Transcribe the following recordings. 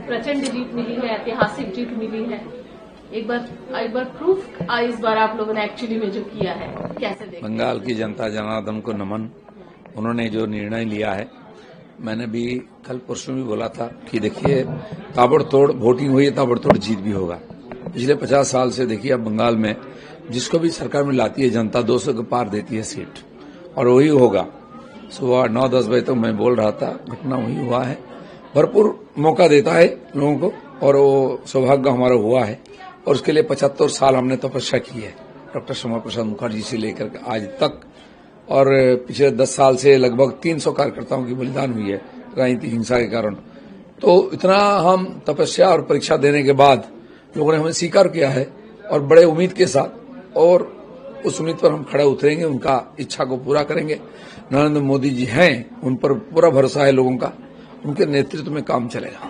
प्रचंड जीत मिली है, ऐतिहासिक जीत मिली है। एक बार प्रूफ इस बार आप लोगों ने एक्चुअली में जो किया है, कैसे देखते? बंगाल की जनता जनार्दन को नमन। उन्होंने जो निर्णय लिया है, मैंने भी कल परसों भी बोला था कि देखिए ताबड़तोड़ वोटिंग हुई है, ताबड़तोड़ जीत भी होगा। पिछले 50 साल से देखिए अब बंगाल में जिसको भी सरकार में लाती है जनता 200 के पार देती है सीट, और वही होगा। सुबह 9-10 बजे तक मैं बोल रहा था, घटना वही हुआ है। भरपूर मौका देता है लोगों को, और वो सौभाग्य हमारा हुआ है, और उसके लिए 75 साल हमने तपस्या की है, डॉक्टर श्यामा प्रसाद मुखर्जी से लेकर आज तक। और पिछले 10 साल से लगभग 300 कार्यकर्ताओं की बलिदान हुई है राजनीतिक हिंसा के कारण। तो इतना हम तपस्या और परीक्षा देने के बाद लोगों ने हमें स्वीकार किया है, और बड़े उम्मीद के साथ, और उस उम्मीद पर हम खड़े उतरेंगे, उनका इच्छा को पूरा करेंगे। नरेंद्र मोदी जी हैं, उन पर पूरा भरोसा है लोगों का, उनके नेतृत्व में काम चलेगा।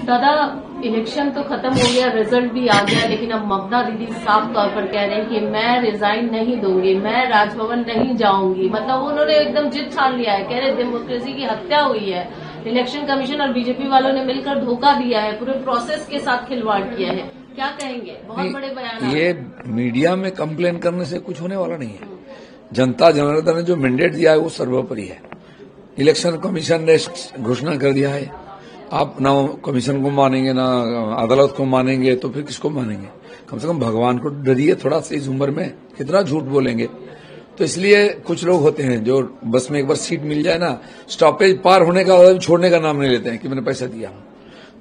दादा, इलेक्शन तो खत्म हो गया, रिजल्ट भी आ गया, लेकिन अब ममता दीदी साफ तौर पर कह रहे हैं कि मैं रिजाइन नहीं दूंगी, मैं राजभवन नहीं जाऊंगी। मतलब उन्होंने एकदम जिद ठान लिया है, कह रहे डेमोक्रेसी की हत्या हुई है, इलेक्शन कमीशन और बीजेपी वालों ने मिलकर धोखा दिया है, पूरे प्रोसेस के साथ खिलवाड़ किया है। क्या कहेंगे? बहुत बड़े बयान। ये मीडिया में कंप्लेन करने से कुछ होने वाला नहीं है। जनता जनार्दन ने जो मैंडेट दिया है वो सर्वोपरि है। इलेक्शन कमीशन ने घोषणा कर दिया है, आप ना कमीशन को मानेंगे ना अदालत को मानेंगे, तो फिर किसको मानेंगे? कम से कम भगवान को डरिए थोड़ा सा इस उम्र में, कितना झूठ बोलेंगे। तो इसलिए कुछ लोग होते हैं जो बस में एक बार सीट मिल जाए ना, स्टॉपेज पार होने का छोड़ने का नाम नहीं लेते हैं कि मैंने पैसा दिया हूं।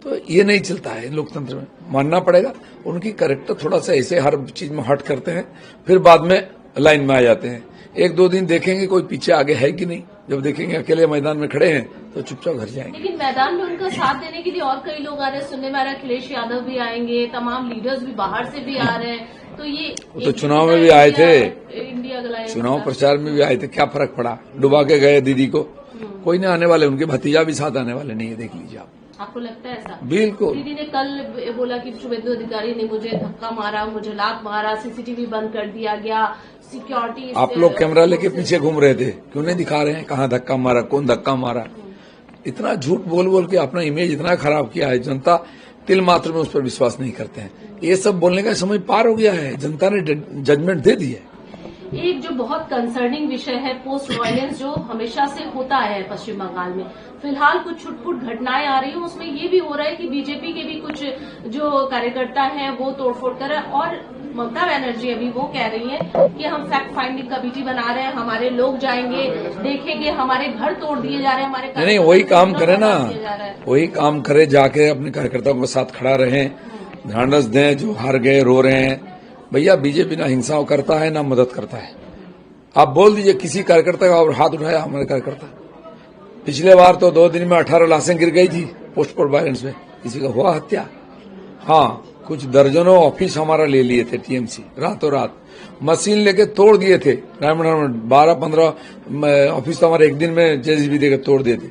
तो ये नहीं चलता है लोकतंत्र में, मानना पड़ेगा। उनकी कैरेक्टर थोड़ा सा ऐसे हर चीज में हट करते हैं, फिर बाद में लाइन में आ जाते हैं। 1-2 दिन देखेंगे कोई पीछे आगे है कि नहीं, जब देखेंगे अकेले मैदान में खड़े हैं तो चुपचाप घर जाएंगे। लेकिन मैदान में उनका साथ देने के लिए और कई लोग आ रहे हैं, सुनने में आ रहा है अखिलेश यादव भी आएंगे, तमाम लीडर्स भी बाहर से भी आ रहे हैं। तो ये तो चुनाव में भी आए थे, इंडिया चुनाव प्रचार में भी आए थे, क्या फर्क पड़ा? डुबा के गए दीदी को। कोई नहीं आने वाले, उनके भतीजा भी साथ आने वाले नहीं है, देख लीजिए आप। आपको लगता है ऐसा? बिल्कुल। दीदी ने कल बोला कि शुभेंदु अधिकारी ने मुझे धक्का मारा, मुझे लात मारा, सीसीटीवी बंद कर दिया गया, सिक्योरिटी। आप लोग कैमरा लेके पीछे घूम रहे थे, क्यों नहीं दिखा रहे हैं कहाँ धक्का मारा, कौन धक्का मारा? इतना झूठ बोल बोल के अपना इमेज इतना खराब किया है, जनता तिल मात्र में उस पर विश्वास नहीं करते हैं। ये सब बोलने का समय पार हो गया है, जनता ने जजमेंट दे दी है। एक जो बहुत कंसर्निंग विषय है पोस्ट वायलेंस, जो हमेशा से होता है पश्चिम बंगाल में, फिलहाल कुछ छुटपुट घटनाएं आ रही हैं, उसमें ये भी हो रहा है कि बीजेपी के भी कुछ जो कार्यकर्ता हैं वो तोड़फोड़ कर रहे हैं, और ममता बनर्जी अभी वो कह रही हैं कि हम फैक्ट फाइंडिंग कमेटी बना रहे हैं, हमारे लोग जाएंगे, देखेंगे, हमारे घर तोड़ दिए जा रहे हैं, हमारे नहीं वही काम करे ना, वही काम करे, जाके अपने कार्यकर्ताओं के साथ खड़ा रहे, ढांढस दें, जो हार गए रो रहे हैं। भैया बीजेपी ना हिंसा करता है ना मदद करता है। आप बोल दीजिए किसी कार्यकर्ता का और हाथ उठाया हमारे कार्यकर्ता। पिछले बार तो 2 दिन में 18 लाशें गिर गई थी पोस्ट वायलेंस में, किसी का हुआ हत्या। हाँ, कुछ दर्जनों ऑफिस हमारा ले लिए थे टीएमसी, रातों रात मशीन लेके तोड़ दिए थे। 12-15 ऑफिस तो हमारे एक दिन में जेसीबी देकर तोड़ दिए थे।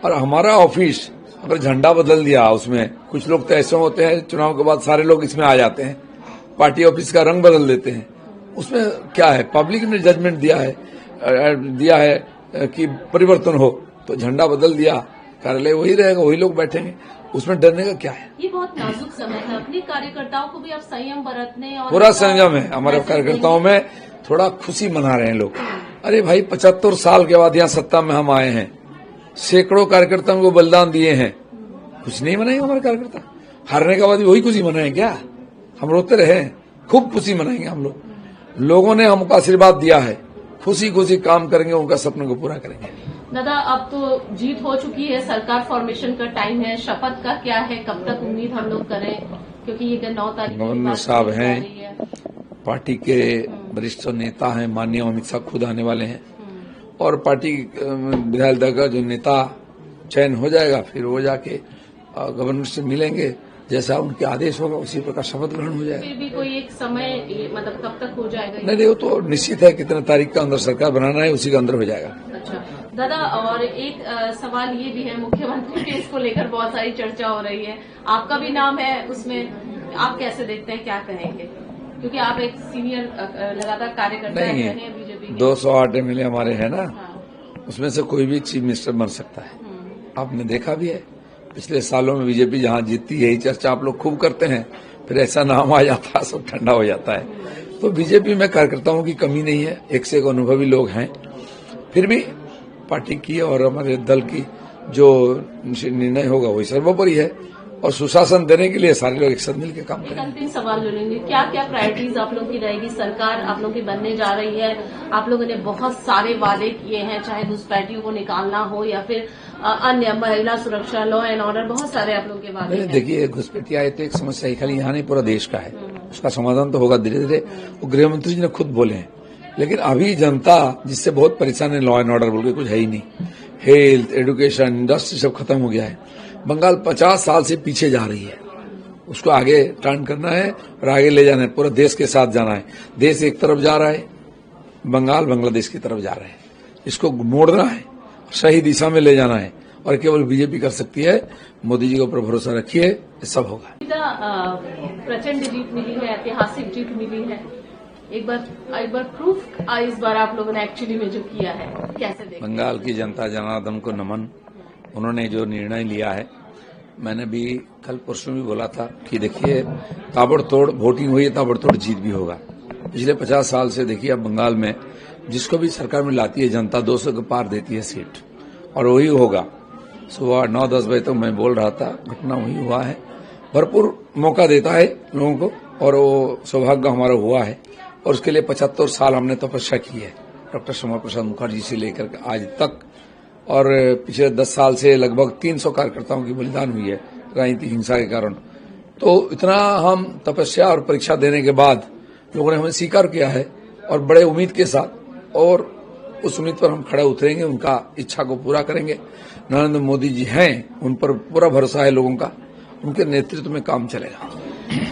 और हमारा ऑफिस अगर झंडा बदल दिया, उसमें कुछ लोग तो ऐसे होते हैं चुनाव के बाद सारे लोग इसमें आ जाते हैं, पार्टी ऑफिस का रंग बदल देते हैं। उसमें क्या है? पब्लिक ने जजमेंट दिया है कि परिवर्तन हो, तो झंडा बदल दिया, कार्यालय वही रहेगा, वही लोग बैठेंगे, उसमें डरने का क्या है? ये बहुत नाजुक समय है, अपने कार्यकर्ताओं को भी आप संयम बरतने और पूरा संयम है हमारे कार्यकर्ताओं में। थोड़ा खुशी मना रहे हैं लोग। अरे भाई 75 साल के बाद यहाँ सत्ता में हम आए हैं, सैकड़ों कार्यकर्ताओं को बलिदान दिए हैं, कुछ नहीं मनाएंगे हमारे कार्यकर्ता? हारने के बाद भी वही खुशी मनाएंगे क्या? हम रोते रहे, खूब खुशी मनाएंगे हम लोग। लोगों ने हमको आशीर्वाद दिया है, खुशी खुशी काम करेंगे, उनका सपने को पूरा करेंगे। दादा, अब तो जीत हो चुकी है, सरकार फॉर्मेशन का टाइम है, शपथ का क्या है, कब तक उम्मीद हम लोग करें? क्योंकि ये 9 तारीख गवर्नर साहब हैं, पार्टी के वरिष्ठ नेता हैं, माननीय अमित शाह खुद आने वाले हैं, और पार्टी विधायक दल का जो नेता चयन हो जाएगा, फिर वो जाके गवर्नर से मिलेंगे, जैसा उनके आदेश होगा उसी प्रकार शपथ ग्रहण हो जाएगा। फिर भी कोई एक समय मतलब कब तक हो जाएगा? नहीं, वो तो निश्चित है, कितने तारीख का अंदर सरकार बनाना है उसी के अंदर हो जाएगा। अच्छा दादा, और एक सवाल ये भी है, मुख्यमंत्री के इसको लेकर बहुत सारी चर्चा हो रही है, आपका भी नाम है उसमें, आप कैसे देखते हैं, क्या कहेंगे? क्योंकि आप एक सीनियर लगातार कार्यकर्ता हैं बीजेपी। 208 MLA हमारे हैं ना, उसमें से कोई भी चीफ मिनिस्टर बन सकता है। आपने देखा भी है, पिछले सालों में बीजेपी जहां जीतती है, यही चर्चा आप लोग खूब करते हैं, फिर ऐसा नाम आ जाता है, सब ठंडा हो जाता है। तो बीजेपी में कार्यकर्ताओं की कमी नहीं है, एक से एक अनुभवी लोग हैं। फिर भी पार्टी की और हमारे दल की जो निर्णय होगा वही सर्वोपरि है, और सुशासन देने के लिए सारे लोग एक साथ मिलकर काम करेंगे। अंतिम सवाल जो लेंगे, क्या क्या प्रायोरिटीज आप लोग की रहेगी? सरकार आप लोग की बनने जा रही है, आप लोगों ने बहुत सारे वादे किए हैं, चाहे घुसपैठियों को निकालना हो या फिर अन्य महिला सुरक्षा, लॉ एंड ऑर्डर, बहुत सारे आप लोग के वादे हैं। देखिए, घुसपैठिया आए तो एक समस्या खाली यहाँ नहीं, पूरा देश का है, उसका समाधान तो होगा धीरे धीरे। वो गृह मंत्री जी ने खुद बोले हैं, लेकिन अभी जनता जिससे बहुत परेशान है, लॉ एंड ऑर्डर बोल के कुछ है ही नहीं। हेल्थ, एजुकेशन, इंडस्ट्री सब खत्म हो गया है। बंगाल 50 साल से पीछे जा रही है, उसको आगे टर्न करना है और आगे ले जाना है, पूरा देश के साथ जाना है। देश एक तरफ जा रहा है, बंगाल बांग्लादेश की तरफ जा रहा है, इसको मोड़ना है, सही दिशा में ले जाना है, और केवल बीजेपी कर सकती है। मोदी जी के ऊपर भरोसा रखिए, ये सब होगा। प्रचंड जीत मिली है, ऐतिहासिक जीत मिली है, एक बार प्रूफ इस बार आप लोगों ने एक्चुअली में जो किया है, कैसे देखते? बंगाल की जनता जनार्दन को नमन। उन्होंने जो निर्णय लिया है, मैंने भी कल परसों भी बोला था कि देखिए, ताबड़तोड़ वोटिंग हुई है, ताबड़तोड़ जीत भी होगा। पिछले 50 साल से देखिए, अब बंगाल में जिसको भी सरकार में लाती है जनता 200 के पार देती है सीट, और वही होगा। सुबह 9-10 बजे तक मैं बोल रहा था, घटना वही हुआ है। भरपूर मौका देता है लोगों को, और वो सौभाग्य हमारा हुआ है, और उसके लिए 75 साल हमने तपस्या की है, डॉक्टर श्यामा प्रसाद मुखर्जी से लेकर आज तक। और पिछले 10 साल से लगभग 300 कार्यकर्ताओं की बलिदान हुई है राजनीतिक हिंसा के कारण। तो इतना हम तपस्या और परीक्षा देने के बाद लोगों ने हमें स्वीकार किया है, और बड़े उम्मीद के साथ, और उस उम्मीद पर हम खड़े उतरेंगे, उनका इच्छा को पूरा करेंगे। नरेंद्र मोदी जी हैं, उन पर पूरा भरोसा है लोगों का, उनके नेतृत्व में काम चलेगा।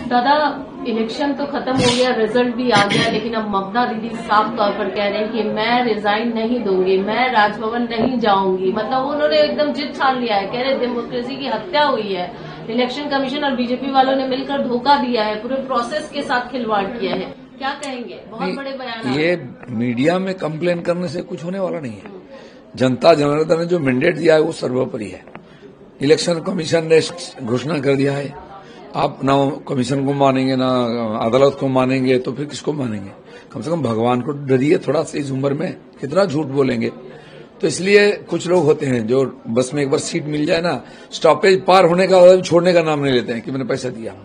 दादा, इलेक्शन तो खत्म हो गया, रिजल्ट भी आ गया, लेकिन अब ममता दीदी साफ तौर पर कह रहे हैं कि मैं रिजाइन नहीं दूंगी, मैं राजभवन नहीं जाऊंगी। मतलब उन्होंने एकदम जिद ठान लिया है, कह रहे डेमोक्रेसी की हत्या हुई है, इलेक्शन कमीशन और बीजेपी वालों ने मिलकर धोखा दिया है, पूरे प्रोसेस के साथ खिलवाड़ किया है। क्या कहेंगे? बहुत बड़े बयान। ये मीडिया में कंप्लेन करने से कुछ होने वाला नहीं है। जनता जनार्दन ने जो मैंडेट दिया है वो सर्वोपरि है। इलेक्शन कमीशन ने घोषणा कर दिया है, आप ना कमीशन को मानेंगे ना अदालत को मानेंगे, तो फिर किसको मानेंगे? कम से कम भगवान को डरिए थोड़ा सा, इस उम्र में कितना झूठ बोलेंगे। तो इसलिए कुछ लोग होते हैं जो बस में एक बार सीट मिल जाए ना, स्टॉपेज पार होने का छोड़ने का नाम नहीं लेते हैं कि मैंने पैसा दिया हूं।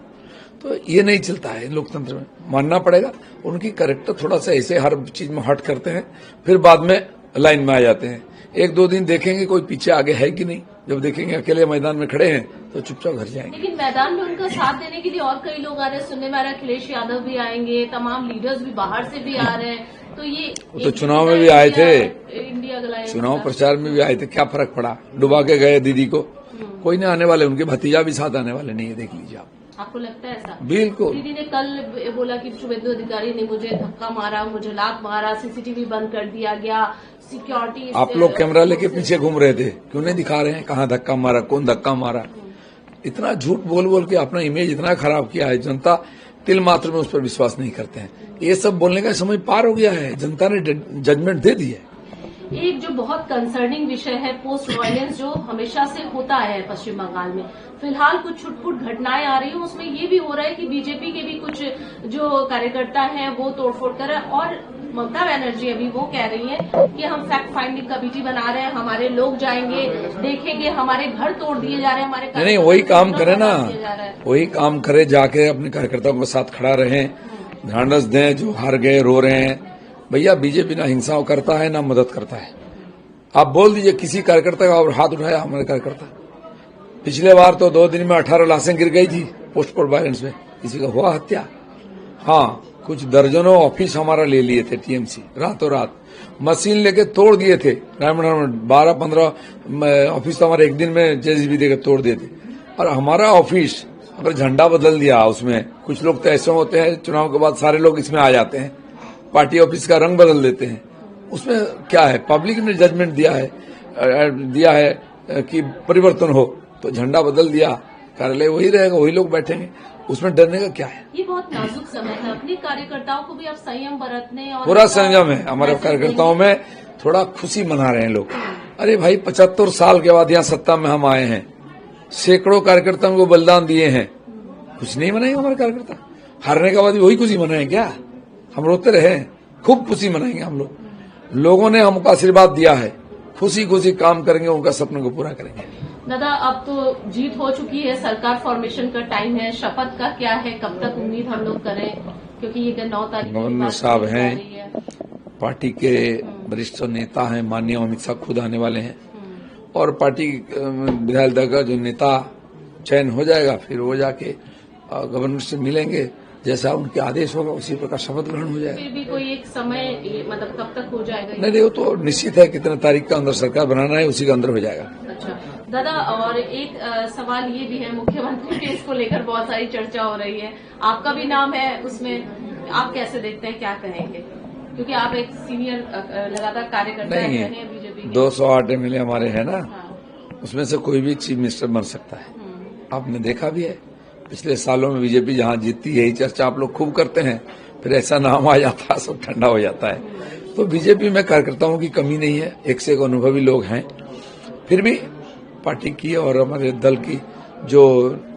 तो ये नहीं चलता है लोकतंत्र में, मानना पड़ेगा। उनकी कैरेक्टर थोड़ा सा ऐसे हर चीज में हट करते हैं, फिर बाद में लाइन में आ जाते हैं। 1-2 दिन देखेंगे कोई पीछे आगे है कि नहीं, जब देखेंगे अकेले मैदान में खड़े हैं तो चुपचाप घर जाएंगे। लेकिन मैदान में उनका साथ देने के लिए और कई लोग आ रहे हैं, सुनने में आ रहा है अखिलेश यादव भी आएंगे, तमाम लीडर्स भी बाहर से भी आ रहे हैं। तो ये तो चुनाव में भी आए थे, इंडिया चुनाव प्रचार में भी आए थे, क्या फर्क पड़ा? डुबा के गए दीदी को, कोई नहीं आने वाले, उनके भतीजा भी साथ आने वाले नहीं है, देख लीजिए आप। आपको लगता है ऐसा? बिल्कुल। दीदी ने कल बोला कि शुभेंदु अधिकारी ने मुझे धक्का मारा, मुझे लात मारा, सीसीटीवी बंद कर दिया गया, सिक्योरिटी। आप लोग कैमरा लेके पीछे घूम रहे थे, क्यों नहीं दिखा रहे हैं कहाँ धक्का मारा, कौन धक्का मारा? इतना झूठ बोल बोल के अपना इमेज इतना खराब किया है, जनता तिल मात्र में उस पर विश्वास नहीं करते हैं। ये सब बोलने का समय पार हो गया है, जनता ने जजमेंट दे दी है। एक जो बहुत कंसर्निंग विषय है पोस्ट वायलेंस, जो हमेशा से होता है पश्चिम बंगाल में, फिलहाल कुछ छुटपुट घटनाएं आ रही हैं, उसमें ये भी हो रहा है कि बीजेपी के भी कुछ जो कार्यकर्ता हैं वो तोड़फोड़ कर रहे हैं। और ममता बनर्जी अभी वो कह रही है कि हम फैक्ट फाइंडिंग कमेटी बना रहे हैं, हमारे लोग जाएंगे, देखेंगे, हमारे घर तोड़ दिए जा रहे हैं, हमारे नहीं, वही काम करे ना, वही काम करे, जाके अपने कार्यकर्ताओं के साथ खड़ा रहे, ढांढस दें जो हार गए, रो रहे हैं। भैया, बीजेपी ना हिंसा करता है ना मदद करता है। आप बोल दीजिए किसी कार्यकर्ता का और हाथ उठाया हमारे कार्यकर्ता। पिछले बार तो 2 दिन में 18 लाशें गिर गई थी पोस्ट वायलेंस में, किसी का हुआ हत्या। हाँ, कुछ दर्जनों ऑफिस हमारा ले लिए थे टीएमसी, रातों रात मशीन लेके तोड़ दिए थे। 12-15 ऑफिस तो हमारे एक दिन में जेसीबी देकर तोड़ दिए थे। और हमारा ऑफिस अगर झंडा बदल दिया, उसमें कुछ लोग तो ऐसे होते हैं, चुनाव के बाद सारे लोग इसमें आ जाते हैं, पार्टी ऑफिस का रंग बदल देते हैं। उसमें क्या है? पब्लिक ने जजमेंट दिया है कि परिवर्तन हो, तो झंडा बदल दिया, कार्यालय वही रहेगा, वही लोग बैठेंगे, उसमें डरने का क्या है? ये बहुत नाजुक समय है, अपने कार्यकर्ताओं को भी आप संयम बरतने और पूरा संयम है हमारे कार्यकर्ताओं में। थोड़ा खुशी मना रहे हैं लोग। अरे भाई, 75 साल के बाद यहाँ सत्ता में हम आए हैं, सैकड़ों कार्यकर्ताओं को बलिदान दिए हैं, कुछ नहीं मनाएंगे हमारे कार्यकर्ता? हारने के बाद भी वही खुशी मनाएंगे क्या? हम रोते रहे, खूब खुशी मनाएंगे हम लोग। लोगों ने हमको आशीर्वाद दिया है, खुशी खुशी काम करेंगे, उनका सपने को पूरा करेंगे। दादा, अब तो जीत हो चुकी है, सरकार फॉर्मेशन का टाइम है, शपथ का क्या है, कब तक उम्मीद हम लोग करें? क्योंकि ये 9 तारीख गवर्नर साहब हैं, पार्टी के वरिष्ठ नेता हैं, माननीय अमित शाह खुद आने वाले हैं, और पार्टी विधायक दल का जो नेता चयन हो जाएगा, फिर वो जाके गवर्नर से मिलेंगे, जैसा उनके आदेश होगा उसी प्रकार शपथ ग्रहण हो जाएगा। फिर भी कोई एक समय मतलब कब तक हो जाएगा? नहीं, वो तो निश्चित है, कितने तारीख का अंदर सरकार बनाना है, उसी के अंदर हो जाएगा। अच्छा दादा, और एक सवाल ये भी है, मुख्यमंत्री के इसको लेकर बहुत सारी चर्चा हो रही है, आपका भी नाम है उसमें, आप कैसे देखते हैं, क्या कहेंगे? क्योंकि आप एक सीनियर लगातार कार्यकर्ता हैं बीजेपी के। 208 MLA हमारे हैं ना, हाँ। उसमें से कोई भी चीफ मिनिस्टर बन सकता है। आपने देखा भी है, पिछले सालों में बीजेपी जहां जीतती है, यही चर्चा आप लोग खूब करते हैं, फिर ऐसा नाम आ जाता है, सब ठंडा हो जाता है। तो बीजेपी में कार्यकर्ताओं की कमी नहीं है, एक से एक अनुभवी लोग हैं। फिर भी पार्टी की और हमारे दल की जो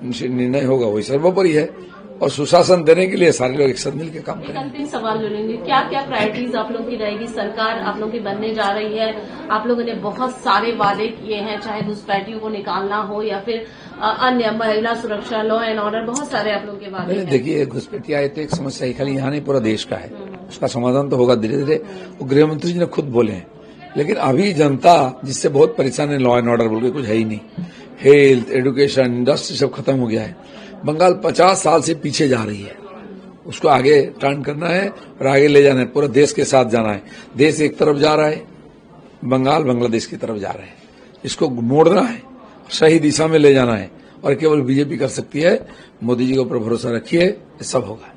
निर्णय होगा वही सर्वोपरि है, और सुशासन देने के लिए सारे लोग एक साथ मिलकर काम करेंगे। अंतिम सवाल जो लेंगे, क्या क्या प्रायोरिटीज आप लोगों की रहेगी? सरकार आप लोगों की बनने जा रही है, आप लोगों ने बहुत सारे वादे किए हैं, चाहे घुसपैठियों को निकालना हो या फिर अन्य महिला सुरक्षा, लॉ एंड ऑर्डर, बहुत सारे आप लोगों के वादे हैं। देखिए, घुसपैठिया आए तो एक समस्या खाली यहाँ नहीं, पूरा देश का है, उसका समाधान तो होगा धीरे धीरे, वो गृह मंत्री जी ने खुद बोले हैं। लेकिन अभी जनता जिससे बहुत परेशान है, लॉ एंड ऑर्डर बोल के कुछ है ही नहीं, हेल्थ, एजुकेशन, इंडस्ट्री सब खत्म हो गया है। बंगाल 50 साल से पीछे जा रही है, उसको आगे टर्न करना है और आगे ले जाना है, पूरा देश के साथ जाना है। देश एक तरफ जा रहा है, बंगाल बांग्लादेश की तरफ जा रहा है, इसको मोड़ना है, सही दिशा में ले जाना है, और केवल बीजेपी कर सकती है। मोदी जी के ऊपर भरोसा रखिए, ये सब होगा।